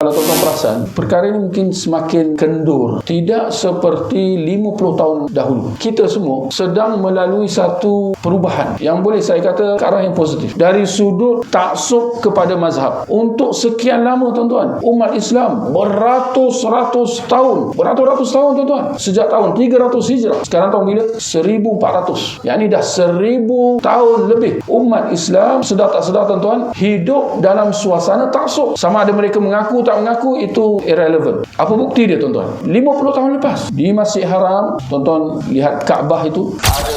Kalau tuan-tuan perasan, perkara ini mungkin semakin kendur. Tidak seperti 50 tahun dahulu. Kita semua sedang melalui satu perubahan yang boleh saya kata ke arah yang positif. Dari sudut taksub kepada mazhab. Untuk sekian lama tuan-tuan, umat Islam beratus-ratus tahun. Beratus-ratus tahun tuan-tuan. Sejak tahun 300 Hijrah. Sekarang tahun bila? 1400. Yang ini dah 1000 tahun lebih. Umat Islam sedar tak sedar tuan-tuan, hidup dalam suasana taksub. Sama ada mereka mengaku tak mengaku, itu irrelevant. Apa bukti dia tuan-tuan? 50 tahun lepas di Masjid Haram, tuan-tuan lihat Kaabah itu ada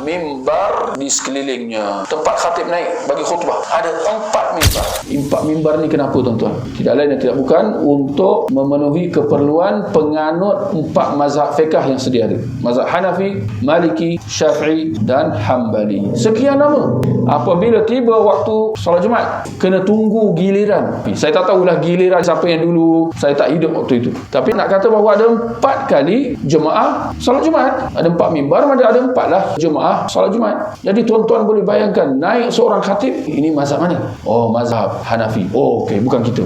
4 mimbar di sekelilingnya. Tempat khatib naik bagi khutbah. Ada 4 mimbar. 4 mimbar ni kenapa tuan-tuan? Tidak lain dan tidak bukan untuk memenuhi keperluan penganut 4 mazhab fiqh yang sedia ada. Mazhab Hanafi, Maliki, Syafi'i dan Hambali. Sekian lama. Apabila tiba waktu solat Jumaat, kena tunggu giliran. Saya tak tahulah giliran siapa yang dulu. Saya tak hidup waktu itu. Tapi nak kata bahawa ada 4 kali jemaah solat Jumaat. Ada 4 mimbar, ada 4 lah jemaah solat Jumaat. Jadi tuan-tuan boleh bayangkan, naik seorang khatib, ini mazhab mana? Oh, mazhab Hanafi. Oh, okey, bukan kita.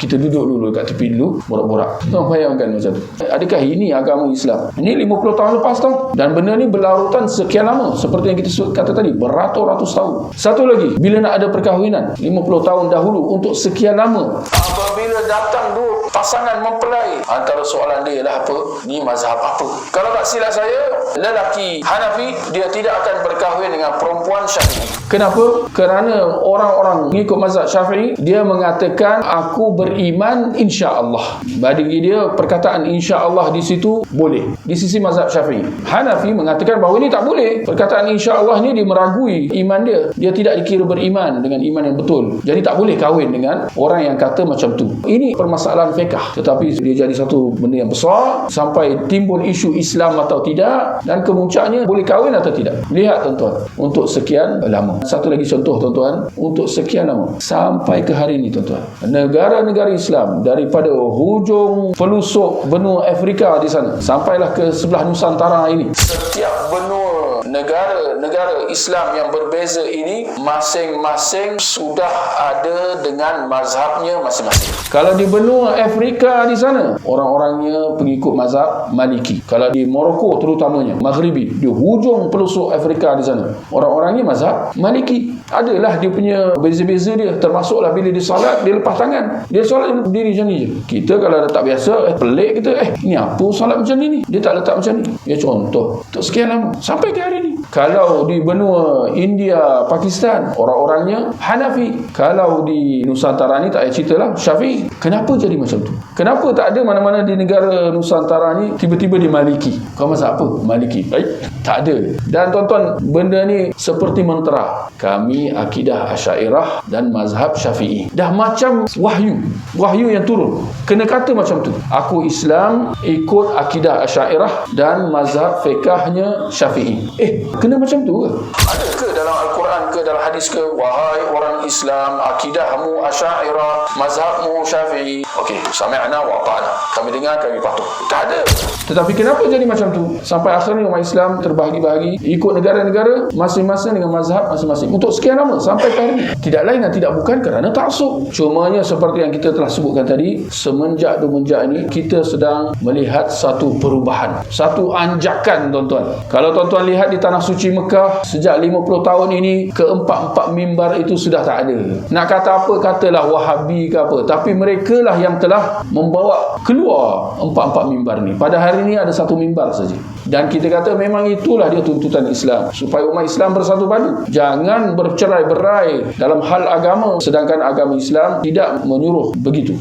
Kita duduk dulu kat tepi dulu, borak-borak. Tuan bayangkan macam tu. Adakah ini agama Islam? Ini 50 tahun lepas tau. Dan benda ni berlarutan sekian lama. Seperti yang kita kata tadi, beratus-ratus tahun. Satu lagi, bila nak ada perkahwinan 50 tahun dahulu untuk sekian lama, apabila datang dua pasangan mempelai, antara soalan dia lah apa? Ni mazhab apa? Kalau tak silap saya, lelaki Hanafi dia tidak akan berkahwin dengan perempuan Syafi'i. Kenapa? Kerana orang-orang mengikut mazhab Syafi'i, dia mengatakan aku beriman insya-Allah. Bagi dia perkataan insya-Allah di situ boleh. Di sisi mazhab Syafi'i. Hanafi mengatakan bahawa ini tak boleh. Perkataan insya-Allah ni dia meragui iman dia. Dia tidak dikira beriman dengan iman yang betul. Jadi tak boleh kahwin dengan orang yang kata macam tu. Ini permasalahan fiqh. Tetapi dia jadi satu benda yang besar sampai timbul isu Islam atau tidak, dan kemuncaknya boleh kahwin atau tidak. Lihat tuan-tuan, untuk sekian lama. Satu lagi contoh tuan-tuan, untuk sekian lama sampai ke hari ini tuan-tuan, negara-negara Islam daripada hujung pelusuk benua Afrika di sana sampailah ke sebelah Nusantara ini, setiap benua negara Islam yang berbeza ini masing-masing sudah ada dengan mazhabnya masing-masing. Kalau di benua Afrika di sana, orang-orangnya pengikut mazhab Maliki. Kalau di Morocco terutamanya, Maghribi, di hujung pelusuk Afrika di sana, orang-orangnya mazhab Maliki. Adalah dia punya beza-beza dia. Termasuklah bila dia solat, dia lepas tangan. Dia solat, dia berdiri macam ni je. Kita kalau tak biasa, pelik kita, ni apa solat macam ni? Dia tak letak macam ni. Ya contoh. Untuk sekian lama. Sampai ke hari ni. Kalau di benua India, Pakistan, orang-orangnya Hanafi. Kalau di Nusantara ni tak payah cerita lah, Syafi'i. Kenapa jadi macam tu? Kenapa tak ada mana-mana di negara Nusantara ni tiba-tiba di Maliki? Kau mazhab apa? Maliki. Baik? Tak ada. Dan tuan-tuan, benda ni seperti mentera. Kami akidah Asy'ariyah dan mazhab Syafi'i. Dah macam wahyu yang turun. Kena kata macam tu. Aku Islam ikut akidah Asy'ariyah dan mazhab fiqhnya Syafi'i. Kena macam tu ke? Ada ke dalam Al-Quran ke dalam hadis ke, wahai orang Islam, akidahmu Asy'ariyah, mazhabmu Syafi'i. Okey, sami'na wa ata'na. Kami dengar, kami patuh. Tak ada. Tetapi kenapa jadi macam tu? Sampai akhirnya umat Islam terbahagi-bahagi ikut negara-negara masing-masing dengan mazhab masing-masing. Untuk sekian lama sampai hari ini. Tidak lain dan tidak bukan kerana taksub. Cumanya seperti yang kita telah sebutkan tadi, semenjak ini kita sedang melihat satu perubahan, satu anjakan tuan-tuan. Kalau tuan-tuan lihat di tanah suci Mekah, sejak 50 tahun ini, keempat-empat mimbar itu sudah tak ada. Nak kata apa, katalah Wahabi ke apa, tapi mereka lah yang telah membawa keluar empat-empat mimbar ni. Pada hari ini ada satu mimbar saja. Dan kita kata memang itulah dia tuntutan Islam, supaya umat Islam bersatu padu. Jangan bercerai-berai dalam hal agama, sedangkan agama Islam tidak menyuruh begitu.